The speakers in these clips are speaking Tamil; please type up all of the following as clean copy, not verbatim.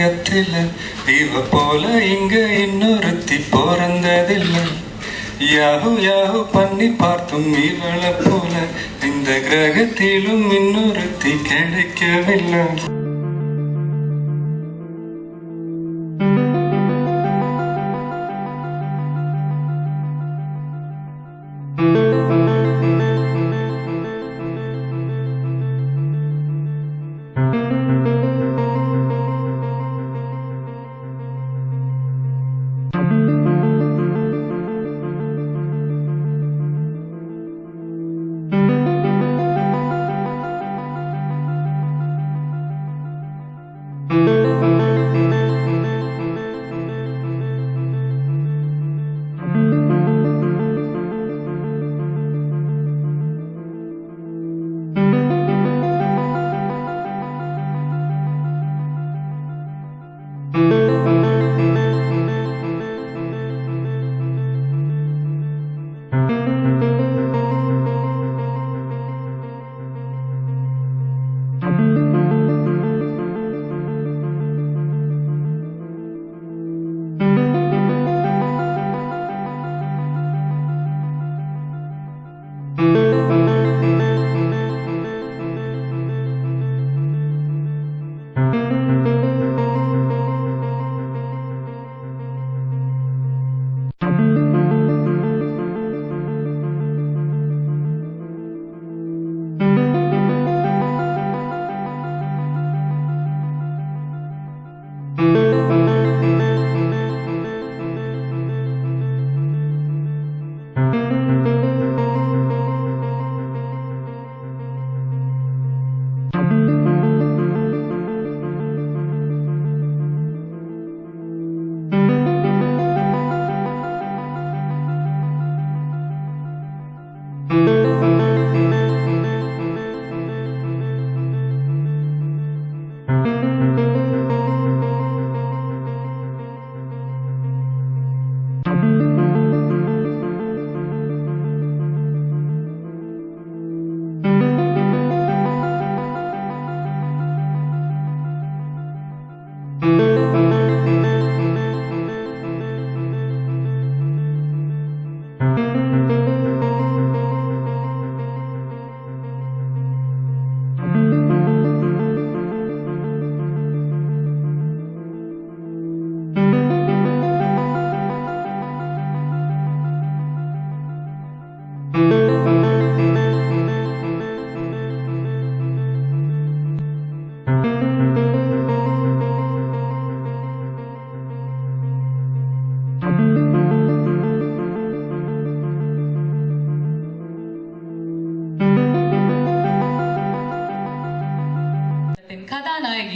உலகத்தில் இவ போல இங்க இன்னொருத்தி பிறந்ததில்லை. யாஹூ யாஹூ பண்ணி பார்த்தும் இவளை போல இந்த கிரகத்திலும் இன்னொருத்தி கிடைக்கவில்லை.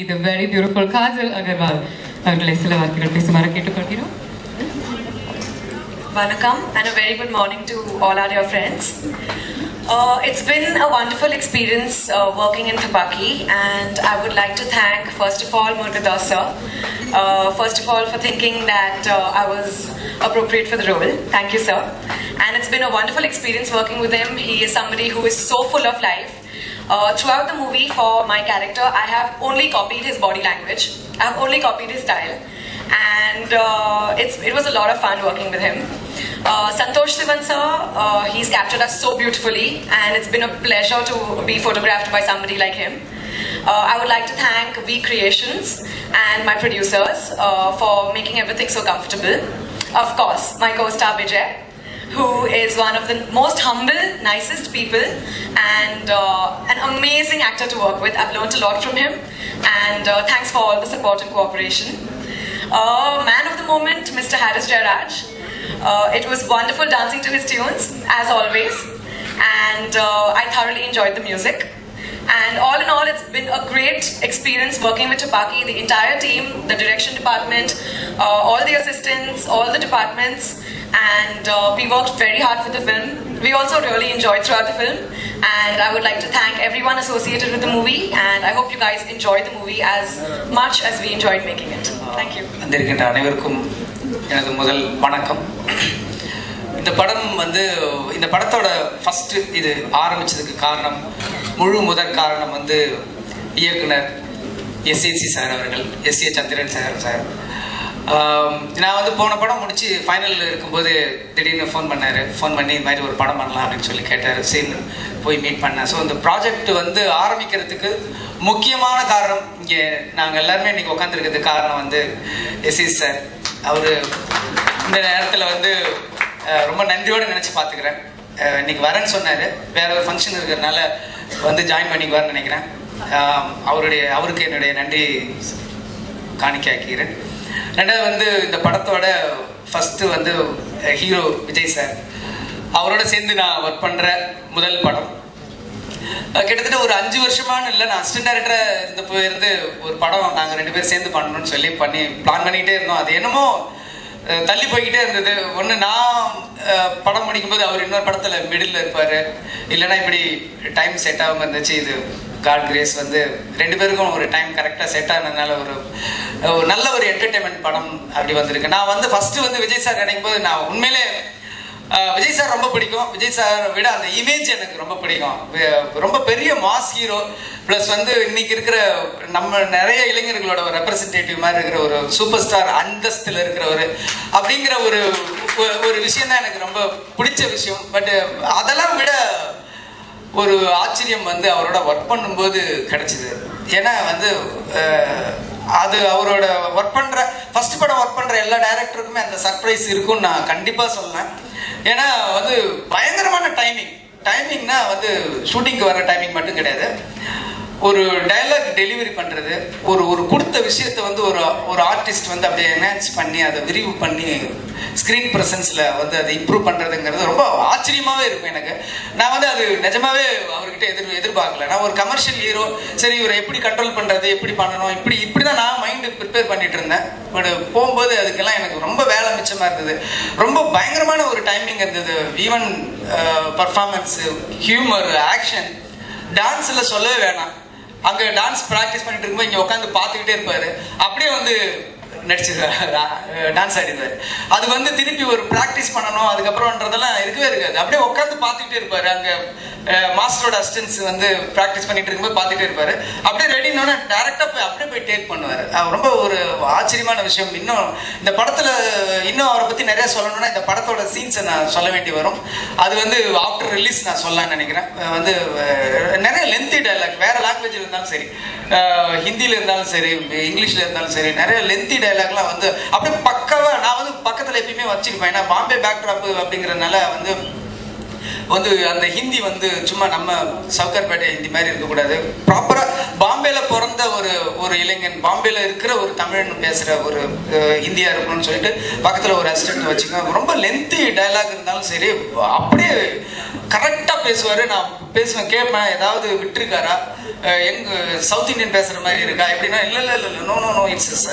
The very beautiful Kajal Agarwal. Vanakkam and a very good morning to all our dear friends. It's been a wonderful experience working in Thapaki, and I would like to thank first of all Murgadas sir, first of all for thinking that I was appropriate for the role. Thank you sir. And it's been a wonderful experience working with him. He is somebody who is so full of life. Throughout the movie, for my character, I have only copied his body language. I have only copied his style, and it was a lot of fun working with him. Santosh Sivan sir, he's captured us so beautifully, and it's been a pleasure to be photographed by somebody like him. I would like to thank V Creations and my producers for making everything so comfortable. Of course, my co-star Vijay, who is one of the most humble, nicest people, and an amazing actor to work with. I've learned a lot from him, and thanks for all the support and cooperation. Man of the moment, Mr. Harris Jairaj. It was wonderful dancing to his tunes, as always, and I thoroughly enjoyed the music. And all in all, it's been a great experience working with Thapaki, the entire team, the direction department, all the assistants, all the departments, and we worked very hard for the film. We also really enjoyed throughout the film, and I would like to thank everyone associated with the movie, and I hope you guys enjoyed the movie as much as we enjoyed making it. Thank you. இந்த படம் வந்து இந்த படத்தோட ஃபர்ஸ்ட் இது ஆரம்பிச்சதுக்கு காரணம் முதற் காரணம் வந்து இயக்குனர் எஸ்ஏசி சார் அவர்கள், எஸ்ஏ சந்திரன் சார். நான் வந்து போன படம் முடிச்சு ஃபைனலில் இருக்கும்போது திடீர்னு ஃபோன் பண்ணி இது மாதிரி ஒரு படம் பண்ணலாம் அப்படின்னு சொல்லி கேட்டார். சரி போய் மீட் பண்ணேன். ஸோ இந்த ப்ராஜெக்ட் வந்து ஆரம்பிக்கிறதுக்கு முக்கியமான காரணம், இங்கே நாங்கள் எல்லாருமே இன்றைக்கி உட்காந்துருக்கிறதுக்கு காரணம் வந்து எஸ்ஏசி சார். அவர் இந்த நேரத்தில் வந்து ரொம்ப நன்றியோடு நினச்சி பார்த்துக்கிறேன். இன்னைக்கு வரேன்னு சொன்னார், வேற ஒரு ஃபங்க்ஷன் இருக்கிறதுனால வந்து ஜாயின் பண்ணிக்குவார்னு நினைக்கிறேன். அவருக்கு என்னுடைய நன்றி காணிக்காக்கிறேன். ரெண்டாவது வந்து இந்த படத்தோட ஃபஸ்ட்டு வந்து ஹீரோ விஜய் சார், அவரோட சேர்ந்து நான் ஒர்க் பண்ணுற முதல் படம். கிட்டத்தட்ட ஒரு 5 வருஷமானு இல்லை, நான் அசிஸ்டன்ட் டைரக்டராக இருந்து ஒரு படம் நாங்கள் 2 பேரும் சேர்ந்து பண்ணணும்னு சொல்லி பிளான் பண்ணிக்கிட்டே இருந்தோம். அது என்னமோ தள்ளி போய்கிட்டே இருந்தது. ஒன்று நான் படம் முடிக்கும்போது அவர் இன்னொரு படத்தில் மிடில் இருப்பார், இல்லைன்னா இப்படி டைம் செட் ஆகாமல் இருந்துச்சு. இது காட் கிரேஸ் வந்து 2 பேருக்கும் ஒரு டைம் கரெக்டாக செட் ஆனதுனால ஒரு நல்ல ஒரு என்டர்டெயின்மெண்ட் படம் அப்படி வந்திருக்கு. நான் வந்து ஃபஸ்ட்டு வந்து விஜய் சார் நினைக்கும் போது நான் உண்மையிலே விஜய் சார் ரொம்ப பிடிக்கும். விஜய் சாரை விட அந்த இமேஜ் எனக்கு ரொம்ப பிடிக்கும். ரொம்ப பெரிய மாஸ் ஹீரோ, ப்ளஸ் வந்து இன்னைக்கு இருக்கிற நம்ம நிறைய இளைஞர்களோட ஒரு ரெப்ரசன்டேட்டிவ் மாதிரி இருக்கிற ஒரு சூப்பர் ஸ்டார் அந்தஸ்தில் இருக்கிறவர் அப்படிங்கிற ஒரு விஷயம் தான் எனக்கு ரொம்ப பிடிச்ச விஷயம். பட் அதெல்லாம் விட ஒரு ஆச்சரியம் வந்து அவரோட ஒர்க் பண்ணும்போது கிடைச்சிது. ஏன்னா வந்து அது அவரோட ஒர்க் பண்ணுற ஃபர்ஸ்ட் படம் ஒர்க் பண்ணுற எல்லா டைரக்டருக்குமே அந்த சர்ப்ரைஸ் இருக்கும்னு நான் கண்டிப்பாக சொல்லேன். ஏன்னா வந்து பயங்கரமான டைமிங்னா வந்து ஷூட்டிங்க்கு வர டைமிங் மட்டும் கிடையாது, ஒரு டைலாக் டெலிவரி பண்ணுறது, ஒரு கொடுத்த விஷயத்தை வந்து ஒரு ஆர்டிஸ்ட் வந்து அப்படியே என்ஹான்ஸ் பண்ணி அதை விரிவு பண்ணி ஸ்க்ரீன் ப்ரெசன்ஸில் வந்து அதை இம்ப்ரூவ் பண்ணுறதுங்கிறது ரொம்ப ஆச்சரியமாகவே இருக்கும் எனக்கு. நான் வந்து அது நிஜமாவே அவர்கிட்ட எதிர்பார்க்கல. நான் ஒரு கமர்ஷியல் ஹீரோ, சரி இவரை எப்படி கண்ட்ரோல் பண்ணுறது, எப்படி பண்ணணும், இப்படி தான் நான் மைண்டு ப்ரிப்பேர் பண்ணிட்டு இருந்தேன். பட் போகும்போது அதுக்கெல்லாம் எனக்கு ரொம்ப வேலை மிச்சமாக இருந்தது. ரொம்ப பயங்கரமான ஒரு டைமிங் இருந்தது. ஈவன் பர்ஃபார்மன்ஸு, ஹியூமர், ஆக்ஷன், டான்ஸில் சொல்லவே வேணாம். அங்கே டான்ஸ் ப்ராக்டிஸ் பண்ணிட்டு இருக்கும்போது இங்கே உட்காந்து பார்த்துக்கிட்டே இருப்பார், அப்படியே வந்து நடிச்சிருவார், டான்ஸ் ஆடிடுவார். அது வந்து திருப்பி ஒரு ப்ராக்டிஸ் பண்ணணும் அதுக்கப்புறம்ன்றதெல்லாம் இருக்கவே இருக்காது. அப்படியே உட்காந்து பார்த்துக்கிட்டே இருப்பார். அங்கே மாஸ்டரோட அசிஸ்டன்ஸ் வந்து ப்ராக்டிஸ் பண்ணிட்டு இருக்கும்போது பார்த்துக்கிட்டே இருப்பார். அப்படியே ரெடினோடனே டேரெக்டாக அப்படியே போய் டேக் பண்ணுவார். ரொம்ப ஒரு ஆச்சரியமான விஷயம். இன்னும் இந்த படத்தில் இன்னும் அவரை பற்றி நிறைய சொல்லணும்னா இந்த படத்தோட சீன்ஸை நான் சொல்ல வேண்டி வரும். அது வந்து ஆஃப்டர் ரிலீஸ் நான் சொல்லலாம்னு நினைக்கிறேன். வந்து நிறைய லென்த்தி டைலாக், வேற லாங்குவேஜில் இருந்தாலும் சரி, ஹிந்தியில் இருந்தாலும் சரி, இங்கிலீஷில் இருந்தாலும் சரி, நிறைய லென்த்தி டைலாக்லாம் வந்து அப்படியே பக்காவாக நான் வந்து பக்கத்தில் எப்பயுமே வச்சுருப்பேன். ஏன்னா பாம்பே பேக்ட்ராப் அப்படிங்கிறதுனால வந்து அந்த ஹிந்தி வந்து சும்மா நம்ம சவுகார்பேட்டை ஹிந்தி மாதிரி இருக்கக்கூடாது. ப்ராப்பராக பாம்பேல பிறந்த ஒரு இளைஞன், பாம்பேல இருக்கிற ஒரு தமிழ் பேசுகிற ஒரு ஹிந்தியாக இருக்கணும்னு சொல்லிட்டு பக்கத்தில் ஒரு அசிஸ்டன்ட் வச்சுக்கோங்க. ரொம்ப லென்த்தி டைலாக் இருந்தாலும் சரி அப்படியே கரெக்டாக பேசுவார். நான் பேசுவேன், கேட்பேன், ஏதாவது விட்டுருக்காரா, சவுத் இந்தியன் பேசுகிற மாதிரி இருக்கா எப்படின்னா, இல்லை நோ இட்ஸ்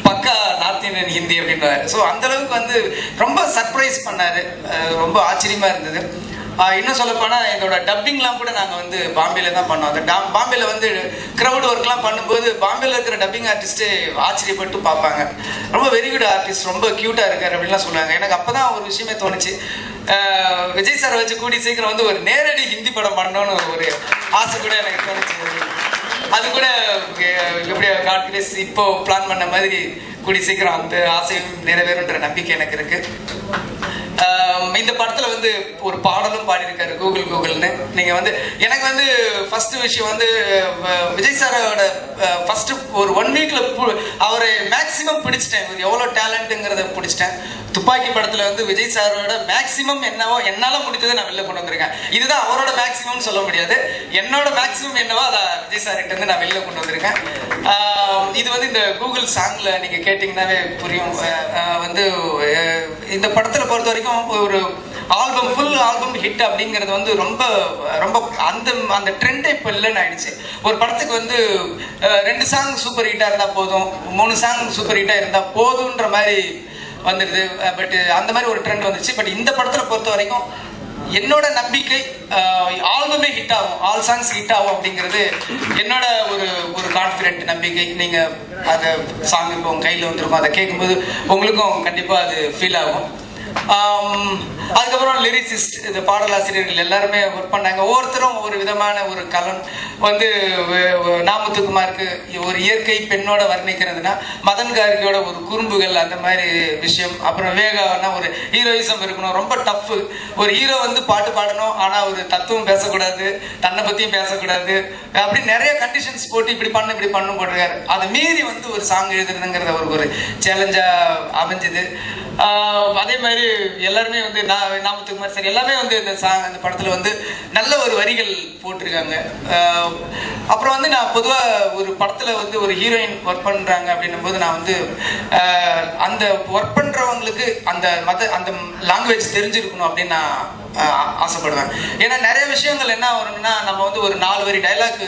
பக்கா நார்த் இந்தியன் ஹிந்தி அப்படின்றாரு. ஸோ அந்தளவுக்கு வந்து ரொம்ப சர்ப்ரைஸ் பண்ணார். ரொம்ப ஆச்சரியமாக இருந்தது. இன்னும் சொல்லப்போனால் இதோட டப்பிங்லாம் கூட நாங்கள் வந்து பாம்பேல தான் பண்ணோம். அந்த பாம்பேல வந்து க்ரௌட் ஒர்க்லாம் பண்ணும்போது பாம்பேல இருக்கிற டப்பிங் ஆர்டிஸ்ட்டு ஆச்சரியப்பட்டு பார்ப்பாங்க. ரொம்ப வெரி குட் ஆர்டிஸ்ட், ரொம்ப க்யூட்டாக இருக்கார் அப்படின்லாம் சொல்லுவாங்க. எனக்கு அப்போ தான் ஒரு விஷயமே தோணுச்சு, விஜய் சாரை வச்சு கூடி சீக்கிரம் வந்து ஒரு நேரடி ஹிந்தி படம் பண்ணணும்னு ஒரு ஆசை கூட எனக்கு தோணுச்சு. அது கூட எப்படியா காட் கிரேஸ் இப்போ பிளான் பண்ண மாதிரி கூடி சீக்கிரம் அந்த ஆசையும் நிறைவேறுன்ற நம்பிக்கை எனக்கு இருக்கு. இந்த படத்துல வந்து ஒரு பாடலும் பாடியிருக்காரு கூகுள்னு. நீங்க வந்து எனக்கு வந்து ஃபர்ஸ்ட் விஷயம் வந்து விஜய் சாரோட ஃபர்ஸ்ட் ஒரு 1 வீக்ல அவரை மேக்சிமம் பிடிச்சிட்டேன். இவர் எவ்வளோ டேலண்ட்டுங்கிறத பிடிச்சிட்டேன். துப்பாக்கி படத்துல வந்து விஜய் சாரோட மேக்சிமம் என்னவோ என்னால முடிஞ்சதை நான் வெளில கொண்டு வந்திருக்கேன். இதுதான் அவரோட மேக்சிமம் சொல்ல முடியாது, என்னோட மேக்சிமம் என்னவோ அதை விஜய் சார் கிட்ட இருந்து நான் வெளில கொண்டு வந்திருக்கேன். இது வந்து இந்த கூகுள் சாங்ல நீங்க கேட்டீங்கன்னாவே புரியும். வந்து இந்த படத்துல பொறுத்த வரைக்கும் ஒரு ஃபுல் ஆல்பம் ஹிட் அப்படிங்கிறது வந்து ரொம்ப ரொம்ப அந்த ட்ரெண்டே இப்போ இல்லைன்னு ஆயிடுச்சு. ஒரு படத்துக்கு வந்து 2 சாங் சூப்பர் ஹிட்டாக இருந்தால் போதும், 3 சாங் சூப்பர் ஹிட்டாக இருந்தால் போதுன்ற மாதிரி வந்துடுது. பட் அந்த மாதிரி ஒரு ட்ரெண்ட் வந்துச்சு. பட் இந்த படத்தில் பொறுத்த வரைக்கும் என்னோட நம்பிக்கை ஆல்பமே ஹிட் ஆகும், ஆல் சாங்ஸ் ஹிட் ஆகும் அப்படிங்கிறது என்னோட ஒரு கான்ஃபிடென்ட் நம்பிக்கை. நீங்கள் அதை சாங் இப்போ உங்கள் கையில் வந்துருக்கும், அதை கேட்கும்போது உங்களுக்கும் கண்டிப்பாக அது ஃபீல் ஆகும். அதுக்கப்புறம் லிரிசிஸ்ட், இந்த பாடலாசிரியர்கள் எல்லாருமே ஒர்க் பண்ணாங்க. ஒவ்வொருத்தரும் ஒரு விதமான ஒரு கலன் வந்து நாமுத்துக்குமாருக்கு ஒரு இயற்கை பெண்ணோட வர்ணிக்கிறதுனா, மதன் கார்கியோட ஒரு குறும்புகள் அந்த மாதிரி விஷயம். அப்புறம் வேகானா ஒரு ஹீரோயிசம் இருக்கணும், ரொம்ப டஃப். ஒரு ஹீரோ வந்து பாட்டு பாடணும், ஆனால் ஒரு தத்துவம் பேசக்கூடாது, தன்னை பற்றியும் பேசக்கூடாது, அப்படி நிறைய கண்டிஷன்ஸ் போட்டு இப்படி பண்ணும் போட்டிருக்காரு. அதை மீறி வந்து ஒரு சாங் எழுதுறதுங்கிறத ஒரு சேலஞ்சாக அமைஞ்சுது. அதே மாதிரி எல்லாருமே வந்து நாமத்துக்குமார் சார் எல்லாமே வந்து இந்த படத்தில் வந்து நல்ல ஒரு வரிகள் போட்டிருக்காங்க. அப்புறம் வந்து நான் பொதுவாக ஒரு படத்தில் வந்து ஒரு ஹீரோயின் ஒர்க் பண்ணுறாங்க அப்படின்னும் போது நான் வந்து அந்த ஒர்க் பண்ணுறவங்களுக்கு அந்த லாங்குவேஜ் தெரிஞ்சிருக்கணும் அப்படின்னு நான் ஆசைப்படுவேன். ஏன்னா நிறைய விஷயங்கள் என்ன வரும்னா, நம்ம வந்து ஒரு 4 வரி டைலாக்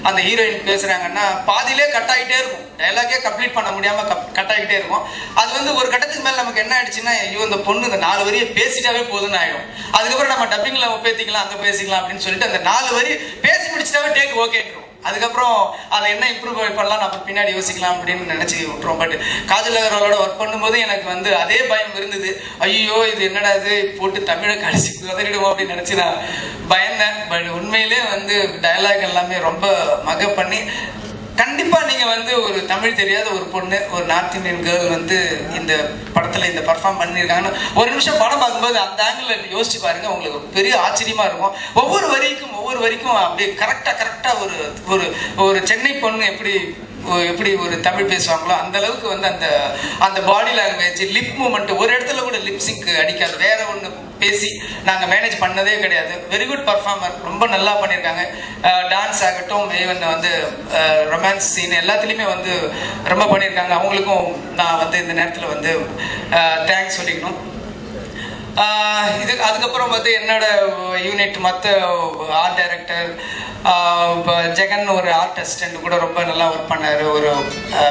அந்த ஹீரோயின் பேசுகிறாங்கன்னா பாதியிலே கட் ஆகிட்டே இருக்கும், டைலாக்கே கம்ப்ளீட் பண்ண முடியாமல் கட் ஆகிட்டே இருக்கும். அது வந்து ஒரு கட்டத்துக்கு மேலே நமக்கு என்ன ஆயிடுச்சுன்னா, ஐயோ இந்த பொண்ணு இந்த 4 வரியை பேசிட்டாவே போதுன்னு ஆகிடும். அதுக்கப்புறம் நம்ம டப்பிங்கில் பேசிக்கலாம், அங்கே பேசிக்கலாம் அப்படின்னு சொல்லிட்டு அந்த 4 வரி பேசி முடிச்சிட்டாவே டேக் ஓகேன்றோம். அதுக்கப்புறம் அதை என்ன இம்ப்ரூவ் பண்ணலாம் நம்ம பின்னாடி யோசிக்கலாம் அப்படின்னு நினச்சி விட்டுருவோம். பட் காஜல் அகர்வாலோட ஒர்க் பண்ணும்போது எனக்கு வந்து அதே பயம் இருந்தது. ஐயோ இது என்னடா இது போட்டு தமிழை கடைசி உதறிடுவோம் அப்படின்னு நினச்சி நான் பயந்தேன். பட் உண்மையிலே வந்து டயலாக் எல்லாமே ரொம்ப மக பண்ணி, கண்டிப்பா நீங்க வந்து ஒரு தமிழ் தெரியாத ஒரு பொண்ணு, ஒரு நார்த் இந்தியன் கேர்ள் வந்து இந்த படத்துல இந்த பர்ஃபார்ம் பண்ணியிருக்காங்கன்னு ஒரு நிமிஷம் படம் பார்க்கும்போது அந்த ஆங்கிள் யோசிச்சு பாருங்க, உங்களுக்கு பெரிய ஆச்சரியமா இருக்கும். ஒவ்வொரு வரிக்கும் அப்படியே கரெக்டா ஒரு சென்னை பொண்ணு எப்படி ஒரு தமிழ் பேசுவாங்களோ அந்த அளவுக்கு வந்து அந்த பாடி லாங்குவேஜ், லிப் மூமெண்ட், ஒரு இடத்துல கூட லிப் சிங்க் அடிக்காது. வேற ஒன்று பேசி நாங்கள் மேனேஜ் பண்ணதே கிடையாது. வெரி குட் பர்ஃபார்மர், ரொம்ப நல்லா பண்ணியிருக்காங்க. டான்ஸ் ஆகட்டும், ஈவன் வந்து ரொமான்ஸ் சீன் எல்லாத்துலேயுமே வந்து ரொம்ப பண்ணியிருக்காங்க. அவங்களுக்கும் நான் வந்து இந்த நேரத்தில் வந்து தேங்க்ஸ் சொல்லிக்கணும். அதுக்கப்புறம் வந்து என்னோட யூனிட் மற்ற ஆர்ட் டைரக்டர் ஜெகன் ஒரு ஆர்ட் அசிஸ்டன்ட் கூட ரொம்ப நல்லா ஒர்க் பண்ணார். ஒரு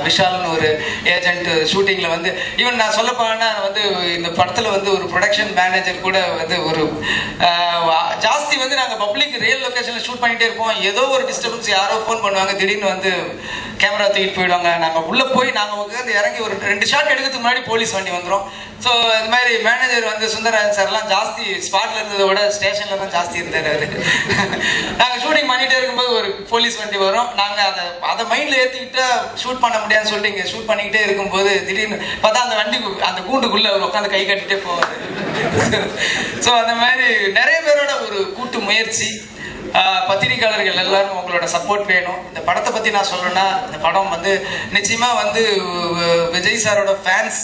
விஷால்னு ஒரு ஏஜென்ட் ஷூட்டிங்கில் வந்து ஈவன் நான் சொல்ல போனா வந்து இந்த படத்தில் வந்து ஒரு ப்ரொடக்ஷன் மேனேஜர் கூட வந்து ஒரு ஜாஸ்தி வந்து நாங்கள் பப்ளிக் ரியல் லொக்கேஷனில் ஷூட் பண்ணிகிட்டே இருப்போம். ஏதோ ஒரு டிஸ்டர்பன்ஸ், யாரோ ஃபோன் பண்ணுவாங்க, திடீர்னு வந்து கேமரா தூக்கிட்டு போயிடுவாங்க. நாங்கள் உள்ளே போய் நாங்கள் உட்காந்து இறங்கி ஒரு 2 ஷாட் எடுக்கிறதுக்கு முன்னாடி போலீஸ் வண்டி வந்துடும். ஸோ இது மாதிரி மேனேஜர் வந்து சுந்தரராஜன் சார்லாம் ஜாஸ்தி ஸ்பாட்டில் இருந்ததை விட ஸ்டேஷனில் தான் ஜாஸ்தி இருந்தார் அவர். நாங்கள் ஷூட்டிங் பண்ணிகிட்டே இருக்கும்போது ஒரு போலீஸ் வண்டி வரும், நாங்கள் அதை மைண்டில் ஏற்றிக்கிட்டா ஷூட் பண்ண முடியாதுன்னு சொல்லிட்டு இங்கே ஷூட் பண்ணிக்கிட்டே இருக்கும்போது திடீர்னு பார்த்தா அந்த கூண்டுக்குள்ளே அவர் உட்காந்து கை கட்டிகிட்டே போவார். ஸோ அந்த மாதிரி நிறைய பேரோட ஒரு கூட்டு முயற்சி. பத்திரிகையாளர்கள் எல்லாரும் உங்களோட சப்போர்ட் வேணும். இந்த படத்தை பற்றி நான் சொல்லணும்னா, இந்த படம் வந்து நிச்சயமாக வந்து விஜய் சாரோட ஃபேன்ஸ்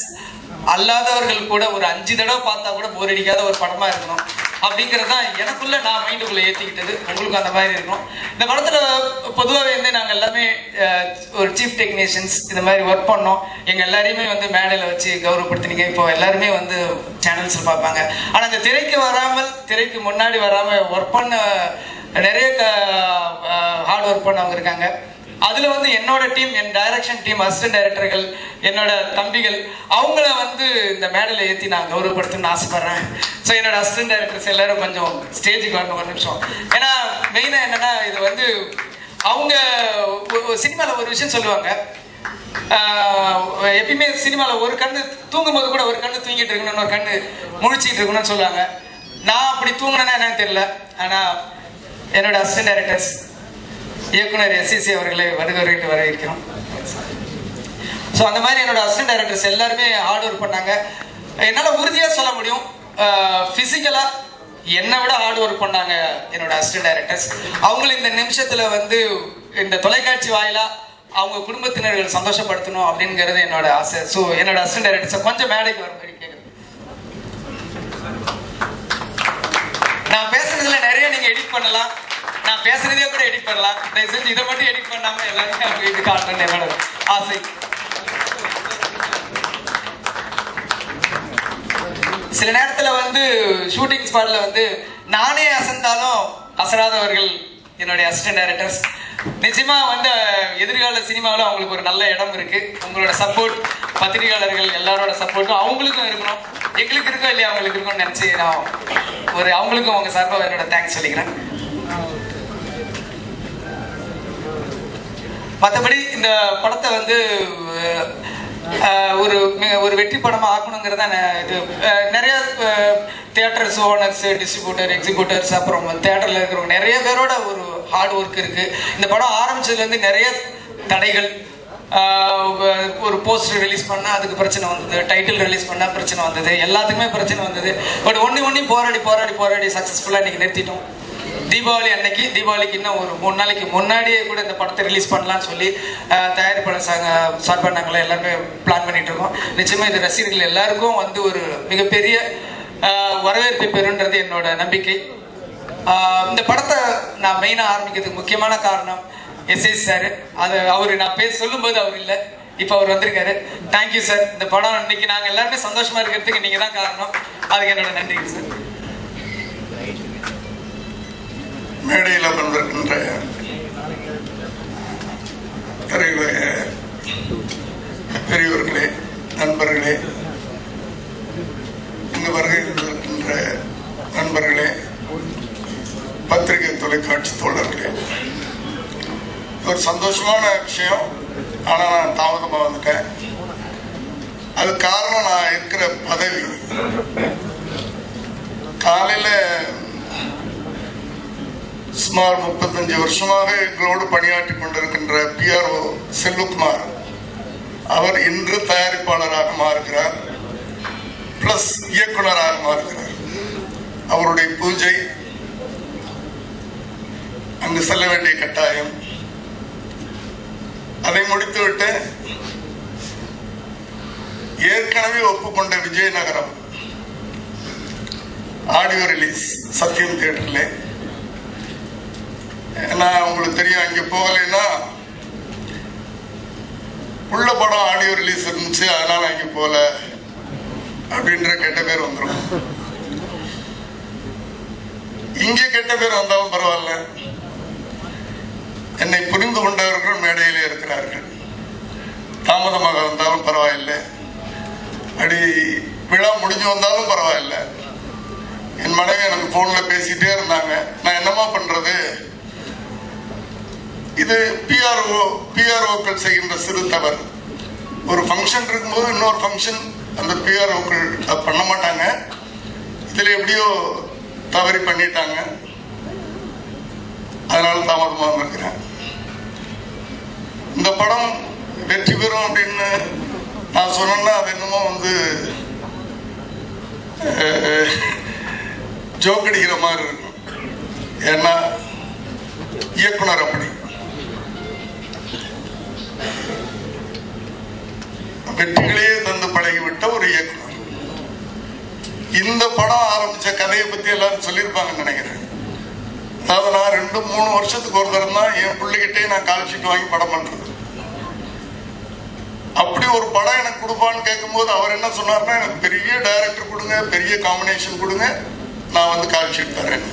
அல்லாதவர்கள் கூட ஒரு 5 தடவை பார்த்தா கூட போர் அடிக்காத ஒரு படமா இருக்கணும் அப்படிங்கிறது தான் எனக்குள்ள நான் மைண்டுக்குள்ள ஏற்றிக்கிட்டது. உங்களுக்கும் அந்த மாதிரி இருக்கும். இந்த படத்துல பொதுவாகவே வந்து நாங்கள் எல்லாமே ஒரு சீஃப் டெக்னீஷியன்ஸ் இந்த மாதிரி ஒர்க் பண்ணோம். எங்கள் எல்லாரையுமே வந்து மேடையில் வச்சு கௌரவப்படுத்தினீங்க. இப்போ எல்லாருமே வந்து சேனல்ஸில் பார்ப்பாங்க. ஆனால் இந்த திரைக்கு முன்னாடி வராமல் ஒர்க் பண்ண நிறைய ஹார்ட் ஒர்க் பண்ணவங்க இருக்காங்க. அதில் வந்து என்னோட டீம், என் டைரக்ஷன் டீம், அசிஸ்டன்ட் டைரக்டர்கள், என்னோட தம்பிகள், அவங்கள வந்து இந்த மேடையில் ஏற்றி நான் கௌரவப்படுத்தணும்னு ஆசைப்பட்றேன். ஸோ என்னோட அசிஸ்டன்ட் டைரக்டர்ஸ் எல்லாரும் கொஞ்சம் ஸ்டேஜுக்கு வரணும் ஒரு நிமிஷம். ஏன்னா மெயினாக என்னென்னா, இது வந்து அவங்க சினிமாவில் ஒரு விஷயம் சொல்லுவாங்க, எப்பயுமே சினிமாவில் ஒரு கண்ணு தூங்கும் போது கூட ஒரு கண்ணு தூங்கிட்டு இருக்கணும், இன்னொரு கண்ணு முழிச்சிட்டு இருக்கணும்னு சொல்லுவாங்க. நான் அப்படி தூங்கினேன்னா என்னன்னு தெரியல. ஆனால் என்னோட அசிஸ்டன்ட் டைரக்டர்ஸ் இயக்குனர் SCC அவர்களை வருகிறவர்கள் வரவேற்கிறோம். ஸோ அந்த மாதிரி என்னோட அசிஸ்டன்ட் டைரக்டர்ஸ் எல்லாருமே ஹார்ட் ஒர்க் பண்ணாங்க. என்னால் உறுதியாக சொல்ல முடியும், ஃபிசிக்கலாக என்னை விட ஹார்ட் ஒர்க் பண்ணாங்க என்னோட அசிஸ்டன்ட் டைரக்டர்ஸ். அவங்களும் இந்த நிமிஷத்தில் வந்து இந்த தொலைக்காட்சி வாயிலாக அவங்க குடும்பத்தினர்கள் சந்தோஷப்படுத்தணும் அப்படிங்கிறது என்னோட ஆசை. ஸோ என்னோட அசிஸ்டன்ட் டைரக்டர்ஸ் கொஞ்சம் மேடைக்கு வர மாதிரி கேட்குறேன். நான் பேசுறதுல நிறைய நீங்க எடிட் பண்ணலாம், நான் பேசுறதே கூட எடிட் பண்ணலாம். தயவு செஞ்சு இதை மட்டும் எடிட் பண்ணாம எல்லாருமே அவங்க இது காட்டுறேன் என்னோட ஆசை. சில நேரத்துல வந்து ஷூட்டிங் ஸ்பாட்ல வந்து நானே அசந்தாலும் அசராதவர்கள் என்னுடைய அசிஸ்டன்ட் டைரக்டர்ஸ். நிச்சயமா வந்து எதிர்கால சினிமாவில் அவங்களுக்கு ஒரு நல்ல இடம் இருக்கு. உங்களோட சப்போர்ட், பத்திரிகையாளர்கள் எல்லாரோட சப்போர்ட்டும் அவங்களுக்கும் இருக்கணும். எங்களுக்கு இருக்கோ இல்லையா அவங்களுக்கு இருக்கும்னு நினைச்சு நான் அவங்களுக்கும் உங்க சார்பாக என்னோட தேங்க்ஸ் சொல்லிக்கிறேன். மற்றபடி இந்த படத்தை வந்து ஒரு வெற்றி படமாக ஆக்கணுங்கிறத இது நிறைய தியேட்டர்ஸ் ஓனர்ஸ், டிஸ்ட்ரிபியூட்டர், எக்ஸிக்யூட்டர்ஸ், அப்புறம் தியேட்டரில் இருக்கிறவங்க நிறைய பேரோட ஒரு ஹார்ட் ஒர்க் இருக்குது. இந்த படம் ஆரம்பிச்சதுலேருந்து நிறைய தடைகள். ஒரு போஸ்டர் ரிலீஸ் பண்ணால் அதுக்கு பிரச்சனை வந்தது, டைட்டில் ரிலீஸ் பண்ணால் பிரச்சனை வந்தது, எல்லாத்துக்குமே பிரச்சனை வந்தது. பட் ஒன்று போராடி சக்ஸஸ்ஃபுல்லாக இன்றைக்கி நிறுத்திட்டோம். தீபாவளி அன்னைக்கு, தீபாவளிக்கு இன்னும் ஒரு 3 நாளைக்கு முன்னாடியே கூட இந்த படத்தை ரிலீஸ் பண்ணலான்னு சொல்லி தயாரிப்பாளர் சார்பாக நாங்கள் எல்லாருமே பிளான் பண்ணிட்டு இருக்கோம். நிச்சயமாக இது ரசிகர்கள் எல்லாருக்கும் வந்து ஒரு மிகப்பெரிய வரவேற்பை பெறுன்றது என்னோட நம்பிக்கை. இந்த படத்தை நான் மெயினாக ஆரம்பிக்கிறதுக்கு முக்கியமான காரணம் எஸ்எஸ் சார். அது அவர் நான் சொல்லும்போது அவர் இல்லை, இப்போ அவர் வந்திருக்காரு. Thank you sir. இந்த படம் இன்னைக்கு நாங்கள் எல்லாருமே சந்தோஷமா இருக்கிறதுக்கு நீங்கள் தான் காரணம். அதுக்கு என்னோட நன்றிங்க சார். மேடையில் அமர்ந்திருக்கின்ற பெரியவர்களே, நண்பர்களே, இங்கு வருகை இருக்கின்ற நண்பர்களே, பத்திரிகை தொலைக்காட்சி தோழர்களே, ஒரு சந்தோஷமான விஷயம். ஆனால் நான் தாமதமாக வந்துட்டேன். அது காரணம் நான் இருக்கிற பதவி. காலையில் சுமார் 35 வருஷமாக எங்களோடு பணியாற்றி கொண்டிருக்கின்ற PRO செல்வகுமார் அவர் இன்று தயாரிப்பாளராக மாறுகிறார், பிளஸ் இயக்குனராக மாறுகிறார். அவருடைய பூஜை, அங்கு செல்ல வேண்டிய கட்டாயம். அதை முடித்துவிட்டு ஏற்கனவே ஒப்புக்கொண்ட விஜயநகரம் ஆடியோ ரிலீஸ் சத்யம் தியேட்டர்ல. நான் உங்களுக்கு தெரியும், அங்கே போகலைன்னா உள்ள படம் ஆடியோ ரிலீஸ் இருந்துச்சு, அதனால அங்கே போகல அப்படின்ற கெட்ட பேர் வந்துடும். இங்கே கெட்ட பேர் வந்தாலும் பரவாயில்ல, என்னை புரிந்து கொண்டவர்கள் மேடையிலே இருக்கிறார்கள். தாமதமாக வந்தாலும் பரவாயில்லை, அப்படி விழா முடிஞ்சு வந்தாலும் பரவாயில்லை. என் மனைவி எனக்கு போன்ல பேசிட்டே இருந்தாங்க, நான் என்னமா பண்றது, இது பிஆர்ஓக்கள் செய்கின்ற சிறு தவறு. ஒரு ஃபங்க்ஷன் இருக்கும்போது இன்னொரு ஃபங்க்ஷன் அந்த பிஆர்ஓக்கள் பண்ண மாட்டாங்க. இதுல எப்படியோ தவறி பண்ணிட்டாங்க, அதனால தாமதமாக வந்திருக்கிறேன். இந்த படம் வெற்றி பெறும் அப்படின்னு நான் சொன்னேன்னா அது என்னமோ வந்து ஜோக் அடிக்கிற மாதிரி இருக்கும். ஏன்னா இயக்குனர் அப்படி வெற்றிகளையே தந்து பழகிவிட்ட ஒரு இயக்குனர். இந்த படம் ஆரம்பிச்ச கதையை பத்தி எல்லாரும் சொல்லியிருப்பாங்கன்னு நினைக்கிறேன். அதாவது நான் 2-3 வருஷத்துக்கு ஒரு தரம் தான் என் பிள்ளைகிட்டே நான் கால் ஷீட் வாங்கி படம் பண்றது. அப்படி ஒரு படம் எனக்கு கொடுப்பான்னு கேட்கும்போது அவர் என்ன சொன்னார்னா, எனக்கு பெரிய டைரக்டர் கொடுங்க, பெரிய காம்பினேஷன் கொடுங்க, நான் வந்து கால் ஷீட் தரேன்.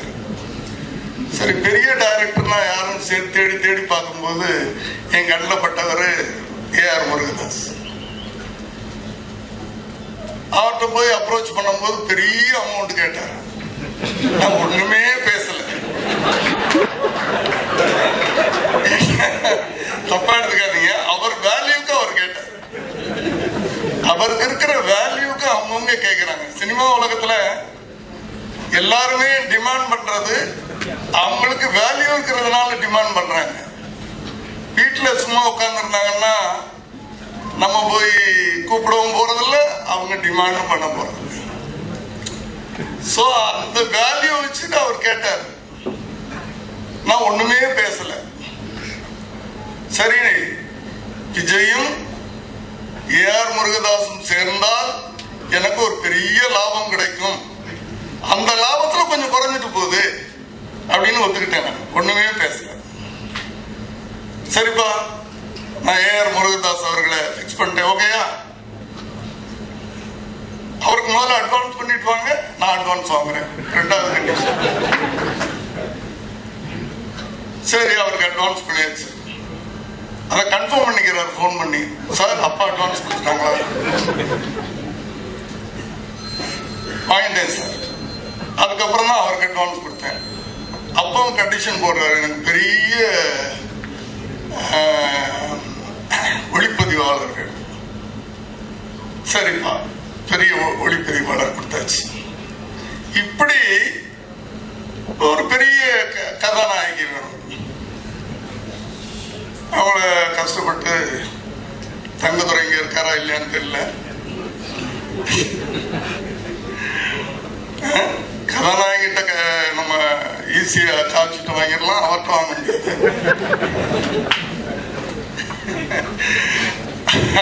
சரி, பெரிய டைரக்டர்னா யாரும் தேடி தேடி பார்க்கும்போது என் கண்ணில் பட்டவர் AR முருகதாஸ். அவர்கிட்ட போய் அப்ரோச் பண்ணும்போது பெரிய அமௌண்ட் கேட்டார். நான் ஒண்ணுமே பேசல. தப்பா எடுத்துக்காதீங்க, அவர் வேல்யூக்கு அவர் கேட்டார். அவருக்கு இருக்கிற வேல்யூக்கு அவங்கவுங்க கேட்கிறாங்க. சினிமா உலகத்துல எல்லாருமே டிமாண்ட் பண்றது அவங்களுக்கு வேல்யூ இருக்கிறதுனால டிமாண்ட் பண்றாங்க. வீட்டுல சும்மா உட்கார்ந்து இருந்தாங்கன்னா நம்ம போய் கூப்பிடவும் போறதில்ல, அவங்க டிமாண்டும் பண்ண போறது. சோ அந்த வேல்யூ வச்சுட்டு அவர் கேட்டார். நான் ஒண்ணுமே பேசல. சரி, விஜயும் AR முருகதாசும் சேர்ந்தால் எனக்கு ஒரு பெரிய லாபம் கிடைக்கும், அந்த லாபத்துல கொஞ்சம் குறைஞ்சிட்டு போகுது அப்படின்னு ஒத்துக்கிட்டேன். நான் ஒண்ணுமே பேசல. சரிப்பா, நான் AR முருகதாஸ் அவர்களை பிக்ஸ் பண்ணிட்டேன், ஓகேயா? அவருக்கு முதல்ல அட்வான்ஸ் பண்ணிட்டு வாங்க, நான் அட்வான்ஸ் வாங்குறேன், 2வது கண்டிஷன். சரி, அவருக்கு அட்வான்ஸ் பண்ணியாச்சு. அதை கன்ஃபார்ம் பண்ணிக்கிறார் போன் பண்ணி, சார் அப்பா அட்வான்ஸ் கொடுத்துட்டாங்களா? வாங்கிட்டேன் சார். அதுக்கப்புறம் தான் அவருக்கு அட்வான்ஸ் கொடுத்தேன். அப்பவும் கண்டிஷன் போடுறாரு, எனக்கு பெரிய ஒளிப்பதிவாளர்கள் சரிப்பா பெரிய ஒளிப்பதிவாளர் கொடுத்தாச்சு. இப்படி ஒரு பெரிய கதாநாயகி வேணும். அவளை கஷ்டப்பட்டு தங்கதுரை இங்க இருக்காரா இல்லையான்னு தெரியல. கதாநாயகிட்ட நம்ம ஈஸியா காய்ச்சிட்டு வாங்கிடலாம், அவர்கிட்ட வாங்க முடியாது.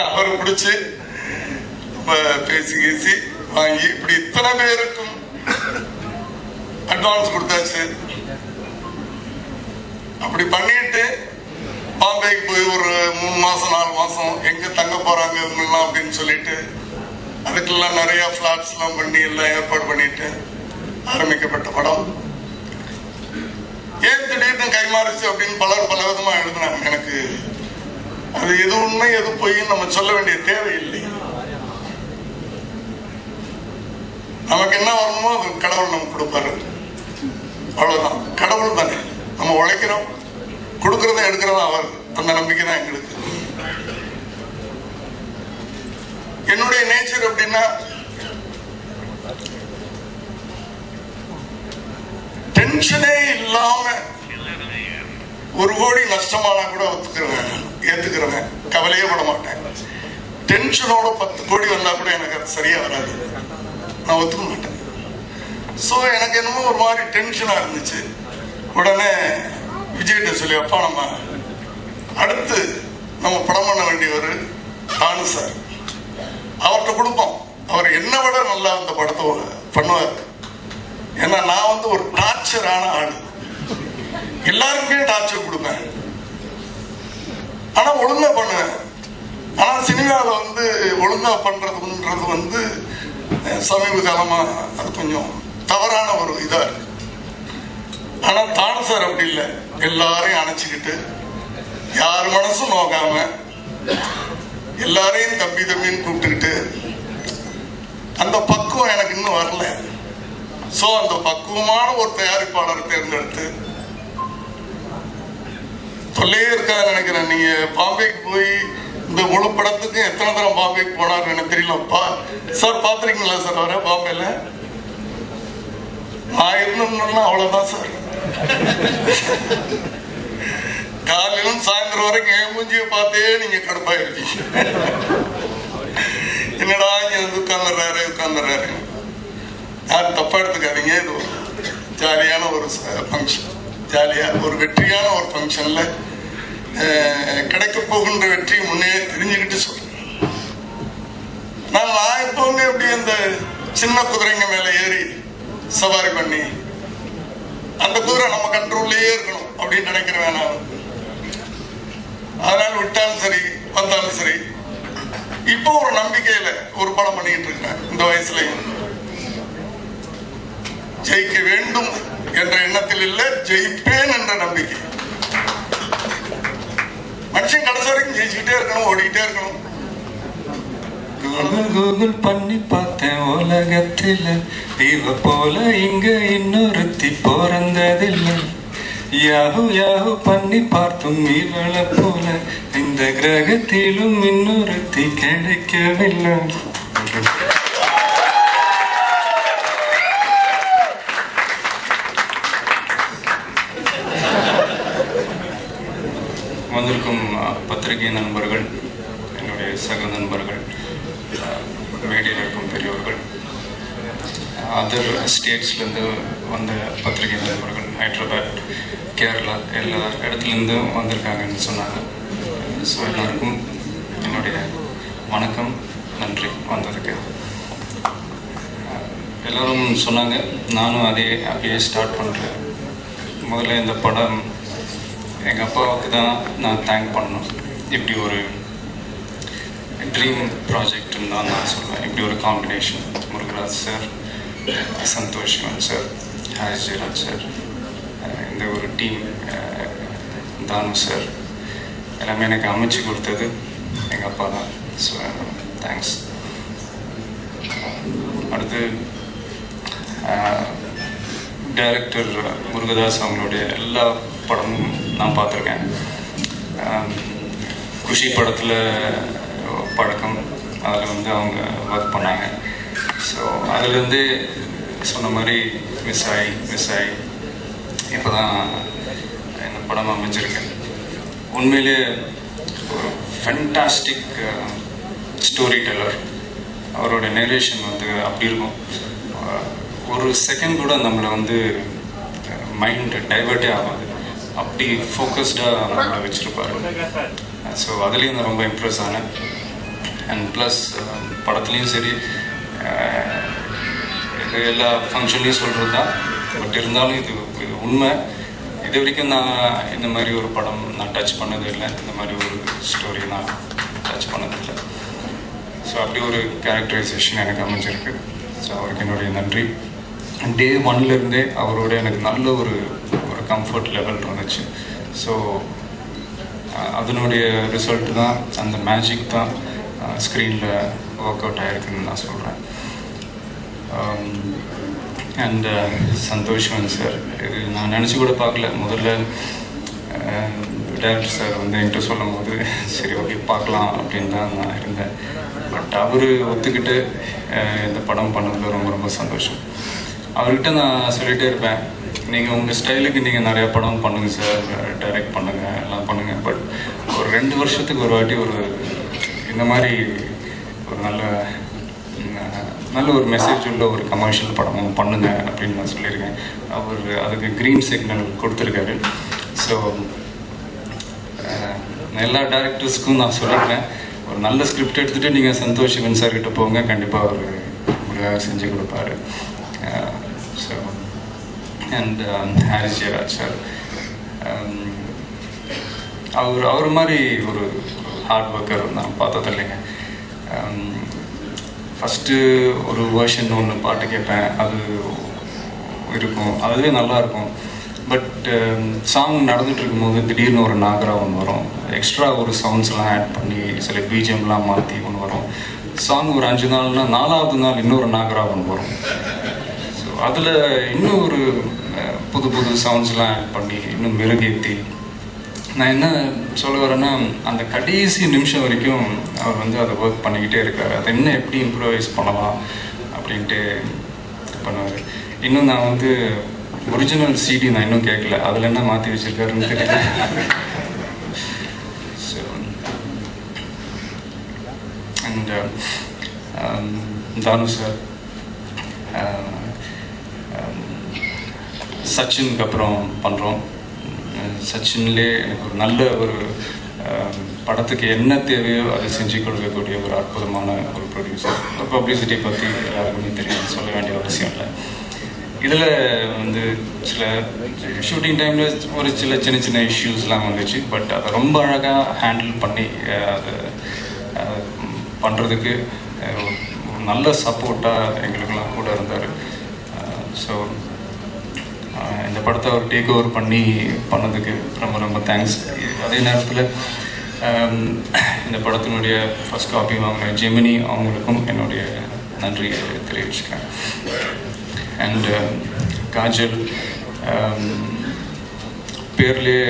அவரை பிடிச்சு பேசி பேசி வாங்கி இப்படி இத்தனை பேருக்கும் அட்வான்ஸ் கொடுத்தாச்சு. அப்படி பண்ணிட்டு பாம்பேக்கு போய் ஒரு 3 மாசம் 4 மாசம் எங்க தங்க போறாங்க இவங்கெல்லாம் அப்படின்னு சொல்லிட்டு அதுக்கெல்லாம் நிறைய பிளாட்ஸ் எல்லாம் பண்ணி எல்லாம் ஏற்பாடு பண்ணிட்டு ஆரம்பிக்கப்பட்ட படம். ஏன் திடீர்னு கைமாறிச்சு அப்படின்னு பலர் பல விதமா எழுதுனாங்க. எனக்கு அது எது உண்மை எது பொய்ன்னு நம்ம சொல்ல வேண்டிய தேவையில்லை. நமக்கு என்ன வரணுமோ அது கடவுள் நமக்கு கொடுப்பாரு, அவ்வளவுதான். கடவுள் தானே, நம்ம உழைக்கிறோம், கொடுக்கறத எடுக்கிறதா அவர். அந்த நம்பிக்கை தான் எங்களுக்கு. என்னுடைய நேச்சர் அப்படின்னா டென்ஷனே இல்லாம 1 கோடி நஷ்டமானா கூட ஒத்துக்கிறேன், ஏத்துக்கிறேன், கவலையே பட மாட்டேன். டென்ஷனோட 10 கோடி வந்தா கூட எனக்கு அது சரியா வராது, நான் ஒத்துக்க மாட்டேன். ஸோ எனக்கு என்னமோ ஒரு மாதிரி டென்ஷனா இருந்துச்சு. உடனே விஜய்கிட்ட சொல்லி, அப்பா நம்ம அடுத்து நம்ம படம் பண்ண வேண்டியவர் தானு சார், அவர்கிட்ட கொடுப்போம், அவர் என்ன விட நல்லா அந்த படத்தை பண்ணுவார். ஏன்னா நான் ஒரு டார்ச்சரான ஆளு, எல்லாருக்குமே டார்ச்சர் கொடுப்பேன், ஆனா ஒழுங்கா பண்ணுவேன். ஆனா சினிமாவில் ஒழுங்கா பண்றதுன்றது சமீப காலமா அது கொஞ்சம் தவறான ஒரு இதா இருக்கு. ஆனா தானு சார் அப்படி இல்லை, எல்லாரையும் அணைச்சிக்கிட்டு யார் மனசும் நோக்காம எல்லாரையும் தம்பி தம்பின்னு கூப்பிட்டுக்கிட்டு, அந்த பக்குவம் எனக்கு இன்னும் வரல. சோ அந்த பக்குவமான ஒரு தயாரிப்பாளரை தேர்ந்தெடுத்து தொல்லையே இருக்காது நினைக்கிறேன். நீங்க பாம்பேக்கு போய் இந்த முழு படத்துக்கு எத்தனை தரம் பாம்பேக்கு போனார் எனக்கு தெரியலப்பா. சார் பாத்திருக்கீங்களா சார் வர பாம்பேல? நான் இருந்தேன்னா அவ்வளவுதான் சார். காலையிலும் சாயந்தரம் வரைக்கும் என் மூஞ்சியை பார்த்தே நீங்க கடுப்பாயிருக்கீங்க. என்னடா இங்க உட்கார்ந்துறாரு. யாரும் தப்பா எடுத்துக்காதீங்க. இது ஒரு ஜாலியான ஒரு ஃபங்க்ஷன், ஜாலியா ஒரு வெற்றியான ஒரு ஃபங்க்ஷன்ல கிடைக்க போகின்ற வெற்றி முன்னே தெரிஞ்சுக்கிட்டு சொல்றேன். நான் எப்பவுமே எப்படி அந்த சின்ன குதிரைங்க மேல ஏறி சவாரி பண்ணி அந்த குதிரை நம்ம கண்ட்ரோல்லையே இருக்கணும் அப்படின்னு நினைக்கிறேன் நான். அதனால விட்டாலும் சரி வந்தாலும் சரி, இப்போ ஒரு நம்பிக்கையில ஒரு படம் பண்ணிக்கிட்டு இருக்கேன். இந்த வயசுலயும் ஜெயிக்க வேண்டும் என்ற எண்ணத்தில் இல்லை, ஜெயிப்பேன் என்ற நம்பிக்கை. மனுஷன் கடைசி வரைக்கும் ஜெயிச்சுக்கிட்டே இருக்கணும், ஓடிக்கிட்டே இருக்கணும். கூகுள் பண்ணி பார்த்தேன் உலகத்துல இவ போல இங்க இன்னொருத்தி பிறந்ததில்லை. யாஹூ யாஹூ பண்ணி பார்த்தும் இவளை போல இந்த கிரகத்திலும் இன்னொருத்தி கிடைக்கவில்லை. வந்திருக்கும் பத்திரிகை நண்பர்கள், என்னுடைய சக நண்பர்கள், மேடையில் இருக்கும் பெரியவர்கள், அதர் ஸ்டேட்ஸ்லேருந்து வந்த பத்திரிகை நண்பர்கள், ஹைதராபாத், கேரளா, எல்லா இடத்துலேருந்து வந்திருக்காங்கன்னு சொன்னாங்க. ஸோ எல்லாருக்கும் என்னுடைய வணக்கம், நன்றி வந்ததுக்கு. எல்லோரும் சொன்னாங்க, நானும் அப்படியே ஸ்டார்ட் பண்ணுறேன். முதல்ல இந்த படம் எங்கள் அப்பாவுக்கு தான் நான் தேங்க் பண்ணணும். இப்படி ஒரு ட்ரீம் ப்ராஜெக்ட்னு தான் நான் சொல்லுவேன். இப்படி ஒரு combination, Murugaraj sir, Santosh Sivan sir, Harris Jayaraj sir, இந்த ஒரு டீம், தானு சார், எல்லாமே எனக்கு அமைச்சு கொடுத்தது எங்கள் அப்பா தான். So thanks. அடுத்து டைரக்டர் முருகதாஸ் அவங்களுடைய எல்லா படமும் நான் பார்த்துருக்கேன். குஷி படத்தில் பழக்கம், அதில் வந்து அவங்க ஒர்க் பண்ணாங்க. ஸோ அதுலேருந்து சொன்ன மாதிரி மிஸ் ஆகி இப்போ தான் இந்த படம் அமைஞ்சிருக்கு. உண்மையிலே ஒரு ஃபென்டாஸ்டிக் ஸ்டோரி டெல்லர். அவரோட நரேஷன் வந்து அப்படி இருக்கும், ஒரு செகண்ட் கூட நம்மளை வந்து மைண்ட் டைவர்ட்டே ஆகாது, அப்படி ஃபோக்கஸ்டாக நம்மளை வச்சுருப்பார். ஸோ அதுலேயும் நான் ரொம்ப இம்ப்ரெஸ் ஆனேன். அண்ட் ப்ளஸ் படத்துலேயும் சரி, இது எல்லா ஃபங்க்ஷன்லேயும் சொல்கிறது தான், பட் இருந்தாலும் இது உண்மை. இது வரைக்கும் நான் இந்த மாதிரி ஒரு படம் நான் டச் பண்ணது இல்லை, இந்த மாதிரி ஒரு ஸ்டோரி நான் டச் பண்ணதில்லை. ஸோ அப்படி ஒரு கேரக்டரைசேஷன் எனக்கு அமைஞ்சிருக்கு. ஸோ அவருக்கு என்னுடைய நன்றி. டே ஒன்லேருந்தே அவரோட எனக்கு நல்ல ஒரு கம்ஃபர்ட் லெவல் இருந்துச்சு. ஸோ அதனுடைய ரிசல்ட் தான், அந்த மேஜிக் தான் ஸ்க்ரீனில் ஒர்க் அவுட் ஆகிருக்குன்னு நான் சொல்கிறேன். அண்ட் சந்தோஷம் சார், இது நான் நினச்சி கூட பார்க்கல. முதல்ல டைரக்டர் சார் வந்து என்கிட்ட சொல்லும் போது சரி ஓகே பார்க்கலாம் அப்படின்னு தான் நான் இருந்தேன். பட் அவர் ஒத்துக்கிட்டு இந்த படம் பண்ணதில் ரொம்ப ரொம்ப சந்தோஷம். அவர்கிட்ட நான் சொல்லிகிட்டே இருப்பேன், நீங்கள் உங்கள் ஸ்டைலுக்கு நீங்கள் நிறையா படம் பண்ணுங்கள் சார், டைரக்ட் பண்ணுங்கள், எல்லாம் பண்ணுங்கள், பட் ஒரு 2 வருஷத்துக்கு ஒரு வாட்டி ஒரு இந்த மாதிரி ஒரு நல்ல ஒரு மெசேஜ் உள்ள ஒரு கமர்ஷியல் படமும் பண்ணுங்க அப்படின்னு நான் சொல்லியிருக்கேன். அவர் அதுக்கு க்ரீன் சிக்னல் கொடுத்துருக்காரு. ஸோ எல்லா டேரக்டர்ஸ்க்கும் நான் சொல்லியிருக்கேன், ஒரு நல்ல ஸ்கிரிப்ட் எடுத்துகிட்டு நீங்கள் சந்தோஷ் சிவன் சார் கிட்ட போங்க, கண்டிப்பாக அவர் உங்களுக்காக செஞ்சு கொடுப்பாரு. So and Harris Jayaraj sir, அவர் மாதிரி ஒரு ஹார்ட் ஒர்க்கர் நான் பார்த்தது இல்லைங்க. ஃபஸ்ட்டு ஒரு வேர்ஷன் ஒன்று பாட்டு கேட்பேன், அது இருக்கும், அதுவே நல்லாயிருக்கும். பட் சாங் நடந்துகிட்டு இருக்கும்போது திடீர்னு ஒரு நாகரா ஒன்று வரும், எக்ஸ்ட்ரா ஒரு சவுண்ட்ஸ்லாம் ஆட் பண்ணி சில பிஜிஎம்லாம் மாற்றி ஒன்று வரும். சாங் ஒரு 5 நாள்னா 4வது நாள் இன்னொரு நாகரா ஒன்று வரும். ஸோ அதில் இன்னும் ஒரு புது சவுண்ட்ஸ்லாம் ஆட் பண்ணி இன்னும் மெருகேற்றி, நான் என்ன சொல்ல வரேன்னா, அந்த கடைசி நிமிஷம் வரைக்கும் அவர் வந்து அதை ஒர்க் பண்ணிக்கிட்டே இருக்கார். அதை இன்னும் எப்படி இம்ப்ரூவைஸ் பண்ணலாம் அப்படின்ட்டு பண்ணுவார். இன்னும் நான் வந்து ஒரிஜினல் சிடி நான் இன்னும் கேட்கல, அதில் என்ன மாற்றி வச்சுருக்காருன்னு தெரியல. ஸோ அண்ட் தானு சார், சச்சினுக்கு அப்புறம் பண்ணுறோம். சச்சின்லேயே எனக்கு ஒரு நல்ல ஒரு படத்துக்கு என்ன தேவையோ அதை செஞ்சு கொடுக்கக்கூடிய ஒரு அற்புதமான ஒரு ப்ரொடியூசர். பப்ளிசிட்டி பற்றி எல்லாருக்குமே தெரியும், சொல்ல வேண்டிய அவசியம் இல்லை. இதில் வந்து சில ஷூட்டிங் டைமில் ஒரு சின்ன இஷ்யூஸ்லாம் வந்துச்சு, பட் அதை ரொம்ப அழகாக ஹேண்டில் பண்ணி அதை பண்ணுறதுக்கு நல்ல சப்போர்ட்டாக எங்களுக்கெல்லாம் கூட இருந்தார். ஸோ இந்த படத்தை அவர் டேக் ஓவர் பண்ணதுக்கு ரொம்ப ரொம்ப தேங்க்ஸ். அதே நேரத்தில் இந்த படத்தினுடைய ஃபர்ஸ்ட் காப்பி வாங்கின ஜெமினி அவங்களுக்கும் என்னுடைய நன்றி தெரிவிச்சுக்கிறேன். அண்ட் காஜல், பேர்லேயே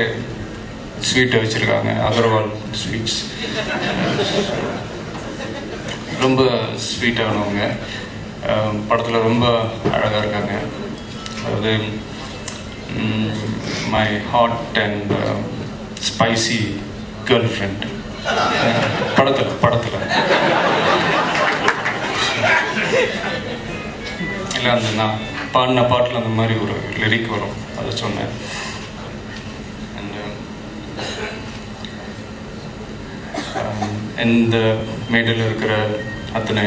ஸ்வீட்டை வச்சுருக்காங்க, அகர்வால் ஸ்வீட்ஸ். ரொம்ப ஸ்வீட்டானவங்க, படத்தில் ரொம்ப அழகாக இருக்காங்க. அதாவது my hot and spicy girl friend படத்தில் இல்லை, அந்த நான் பாடின பாட்டில் அந்த மாதிரி ஒரு லிரிக் வரும், அதை சொன்னேன். இந்த மேடையில் இருக்கிற அத்தனை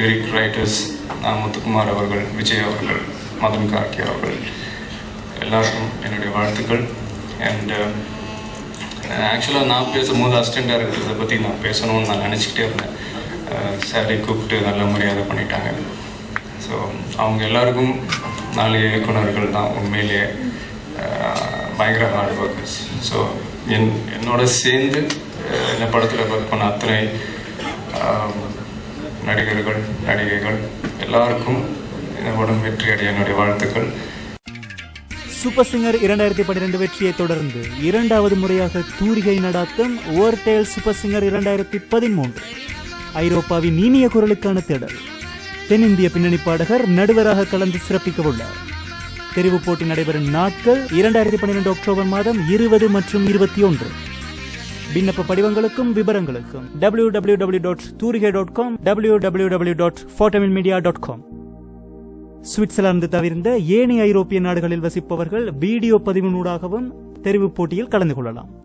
லிரிக் ரைட்டர்ஸ், முத்துக்குமார் அவர்கள், விஜய் அவர்கள், மதன் கார்கே அவர்கள், எல்லாருக்கும் என்னுடைய வாழ்த்துக்கள். அண்ட் ஆக்சுவலாக நான் பேசும்போது அசிஸ்டன்ட் டைரக்டர்ஸை பற்றி நான் பேசணும்னு நான் நினச்சிக்கிட்டே இருந்தேன். சாரை கூப்பிட்டு நல்ல மரியாதை பண்ணிட்டாங்க. ஸோ அவங்க எல்லாருக்கும் 4 இயக்குனர்கள் தான் உண்மையிலேயே பயங்கர ஹார்ட் ஒர்க்கர்ஸ். ஸோ என்னோட சேர்ந்து இந்த படத்தில் ஒர்க் பண்ண அத்தனை நடிகர்கள், நடிகைகள் எல்லாருக்கும் இந்த படம் வெற்றி அடைய என்னுடைய வாழ்த்துக்கள். சூப்பர் சிங்கர் 2012 வெற்றியை தொடர்ந்து 2வது முறையாக தூரிகை நடாத்தும் ஓவர்டேல் சூப்பர் சிங்கர் 2013. ஐரோப்பாவின் இனிய குரலுக்கான தேடல். தென்னிந்திய பின்னணி பாடகர் நடுவராக கலந்து சிறப்பிக்க உள்ளார். தெரிவு போட்டி நடைபெறும் நாட்கள் 2012 அக்டோபர் மாதம் 20 மற்றும் 21. விண்ணப்ப படிவங்களுக்கும் விவரங்களுக்கும் www.tourihe.com www.fortamilmedia.com. சுவிட்சர்லாந்து தவிர்ந்த ஏனைய ஐரோப்பிய நாடுகளில் வசிப்பவர்கள் வீடியோ பதிவினூடாகவும் தெரிவு போட்டியில் கலந்து கொள்ளலாம்.